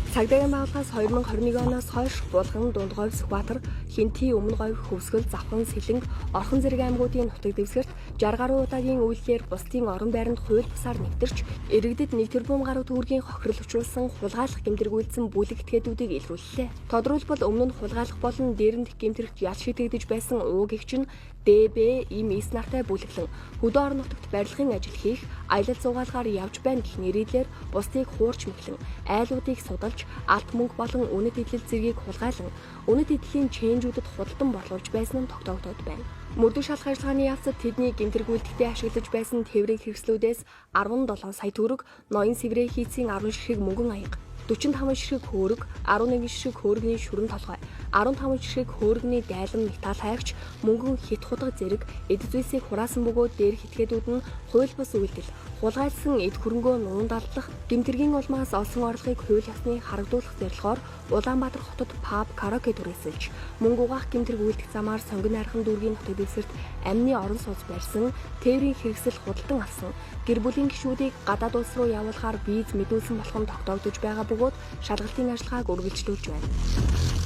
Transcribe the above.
Цагдаагийн байгууллагаас 2021 оноос хойш Булган, Дундгойв, Сүхбаатар, Хинтий, Өмнө Говь, Хөвсгөл, Завхан, Сэлэнг, Орхон зэрэг аймагуудын нутаг дэвсгэрт 60 гаруй удаагийн үйлдэлээр бусдын орон байранд хууль бусаар нэвтэрч, иргэдэд 1 тэрбум гаруй төгрөгийн хохирол учруулсан хулгайлах гэмтэргүүлсэн бүлэг этгээдүүдийг илрүүллээ. Тодорхойлбол өмнө нь хулгайлах болон дээрэнд гэмтэрэгт ял шийтэгдэж байсан уугийнч нь ДБ им эс нартай бүлэглэн хөдөө орон нутагт барилгын ажил хийх, аялал зугаалгаар явж байна гэх нэрийдлэр бусдыг хуурч мэхлэн, айлуудыг судалж, алт мөнгө болон үнэт идэл зэргийг хулгайлан, үнэт идлийн чэнжүүдэд худалдан борлуулж байсан нь тогтоогдоод байна. Мөрдөх шалах ажиллагааны явцад тэдний гэмтэргүүлэлтэд ашиглаж байсан тээврийн хэрэгслүүдээс 17 сая төгрөг, ноён сэврээ хийцийн 10 ширхэг мөнгөн аяга, 45 ширхэг хөөрөг, 11 ширхэг хөөргөний шүрэн толгой, 15 ширхэг хөөргөний дайлан металл хайгч, мөнгөн хит худаг зэрэг эд зүйлсийг хураасан бөгөөд дээрх этгээдүүд нь хууль бус үйлдэл, хулгайлсан эд хөрөнгөө нуундааллах, гэмтэргийн улмаас олсон орлогыг хууль ёсны харагдуулах зорилгоор Улаанбаатар хотод паб, караоке түрээсэлж, мөнгө угаах гэмтэрг үйлдэх замаар сонгон найрхан дүүргийн нутаг дэвсгэрт амны орон сууц барьсан, тээврийн хэрэгсэл худалдан авсан, гэр бүлийн гишүүдийг гадаад улс руу явуулахаар виз мэдүүлсэн болох нь тогтоогдож байгаа бөгөөд шалгалтын ажиллагааг үргэлжлүүлж байна.